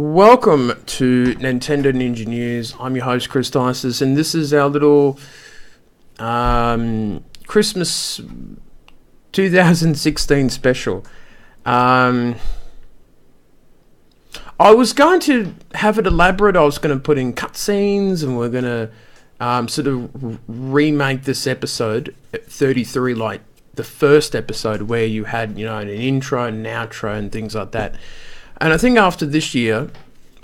Welcome to Nintendo Ninja News. I'm your host, Chris Dices, and this is our little Christmas 2016 special. I was going to have it elaborate. I was going to put in cutscenes, and we're going to sort of remake this episode 33 like the first episode, where you had, an intro and an outro and things like that. And I think after this year,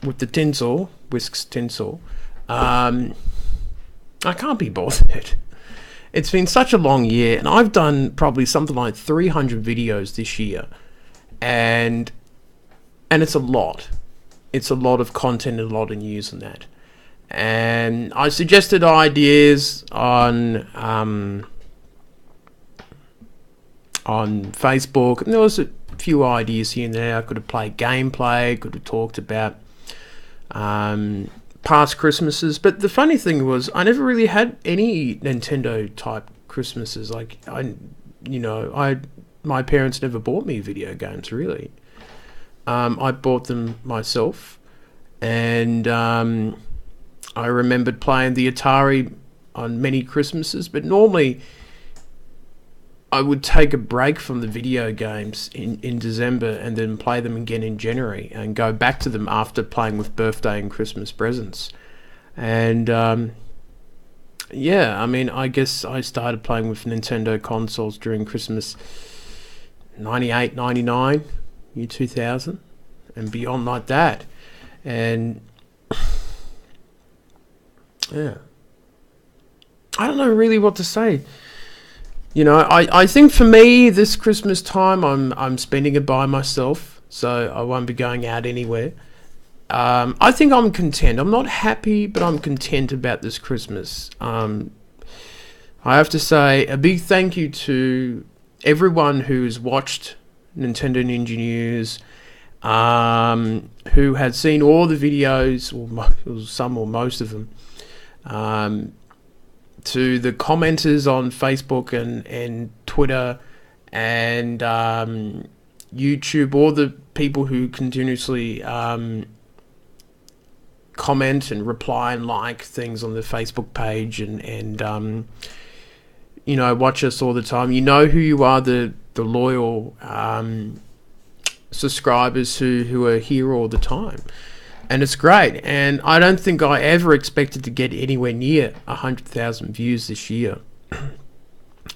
with the Whisk's tinsel, I can't be bothered. It's been such a long year, and I've done probably something like 300 videos this year, and it's a lot. It's a lot of content and a lot of news on that. And I suggested ideas on Facebook, and there was a few ideas here and there. I could have played gameplay, could have talked about past Christmases, but the funny thing was I never really had any Nintendo type Christmases. Like my parents never bought me video games really. I bought them myself, and I remembered playing the Atari on many Christmases, but normally I would take a break from the video games in December and then play them again in January and go back to them after playing with birthday and Christmas presents. And I guess I started playing with Nintendo consoles during Christmas 98, 99, year 2000 and beyond like that. And yeah, I don't know really what to say. I think for me, this Christmas time, I'm spending it by myself, so I won't be going out anywhere. I think I'm content. I'm not happy, but I'm content about this Christmas. I have to say a big thank you to everyone who's watched Nintendo Ninja News, who had seen all the videos, or some or most of them, to the commenters on Facebook and Twitter and YouTube, all the people who continuously comment and reply and like things on the Facebook page and watch us all the time. You know who you are, the loyal subscribers who are here all the time. And it's great, and I don't think I ever expected to get anywhere near 100,000 views this year.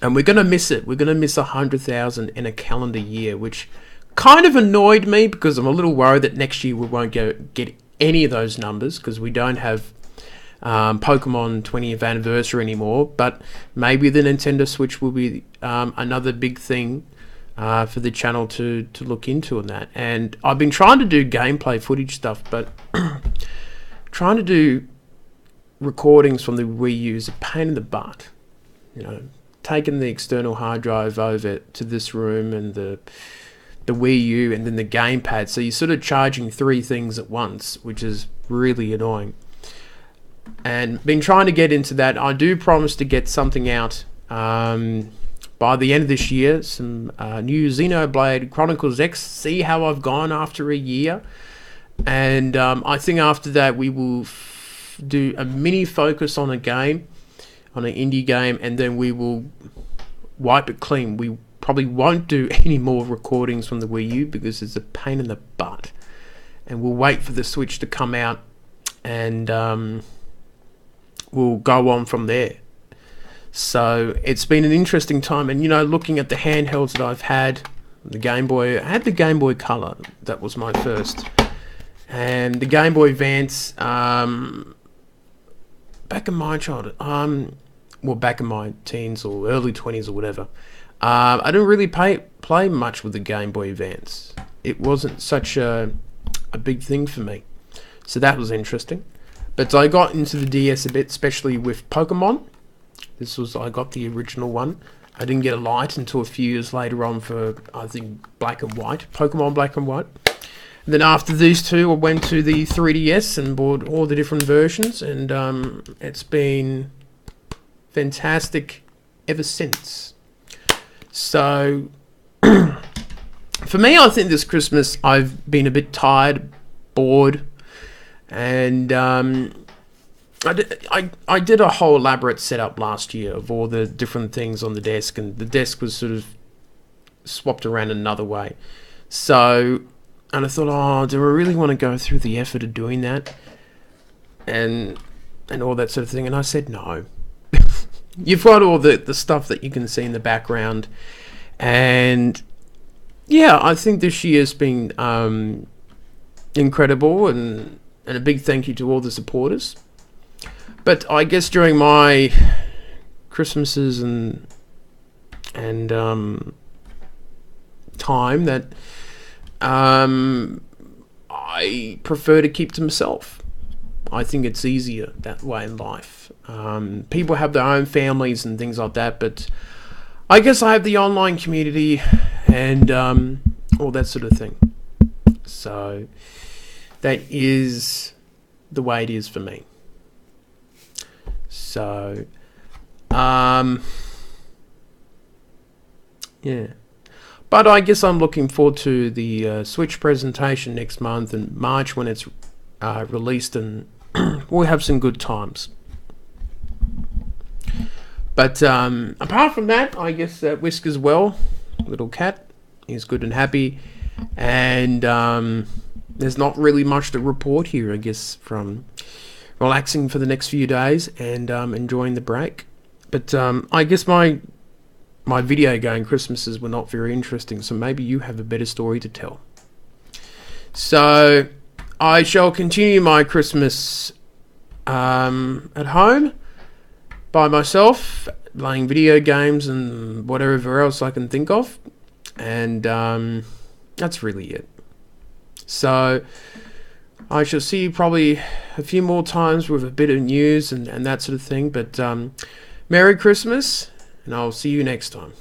And we're going to miss it. We're going to miss 100,000 in a calendar year, which kind of annoyed me because I'm a little worried that next year we won't get any of those numbers because we don't have Pokemon 20th anniversary anymore. But maybe the Nintendo Switch will be another big thing for the channel to look into on that. And I've been trying to do gameplay footage stuff, but trying to do recordings from the Wii U is a pain in the butt. Taking the external hard drive over to this room and the Wii U and then the gamepad, so you're sort of charging three things at once, which is really annoying. And been trying to get into that. I do promise to get something out by the end of this year, some new Xenoblade Chronicles X, see how I've gone after a year. And I think after that we will do a mini focus on a game, on an indie game, and then we will wipe it clean. We probably won't do any more recordings from the Wii U because it's a pain in the butt. And we'll wait for the Switch to come out, and we'll go on from there. So it's been an interesting time, and looking at the handhelds that I've had, the Game Boy, I had the Game Boy Color, that was my first, and the Game Boy Advance, back in my childhood, back in my teens or early 20s or whatever, I didn't really play much with the Game Boy Advance. It wasn't such a big thing for me, so that was interesting. But I got into the DS a bit, especially with Pokemon. I got the original one. I didn't get a Lite until a few years later on for, I think, Black and White, Pokemon Black and White. And then after these two, I went to the 3DS and bought all the different versions, and it's been fantastic ever since. So, for me, I think this Christmas I've been a bit tired, bored. And I did a whole elaborate setup last year of all the different things on the desk, and the desk was sort of swapped around another way. So, and I thought, oh, do I really want to go through the effort of doing that? And all that sort of thing. And I said, no. You've got all the stuff that you can see in the background. And yeah, I think this year's been incredible, and a big thank you to all the supporters. But I guess during my Christmases and time that I prefer to keep to myself. I think it's easier that way in life. People have their own families and things like that, but I guess I have the online community and all that sort of thing. So that is the way it is for me. So, yeah. But I guess I'm looking forward to the Switch presentation next month in March when it's released, and we'll have some good times. But apart from that, I guess Whisker's well, little cat. He's good and happy. And there's not really much to report here, I guess, from relaxing for the next few days and enjoying the break. But I guess my video game Christmases were not very interesting, so maybe you have a better story to tell. So I shall continue my Christmas at home by myself, playing video games and whatever else I can think of. And that's really it. So I shall see you probably a few more times with a bit of news and that sort of thing. But Merry Christmas, and I'll see you next time.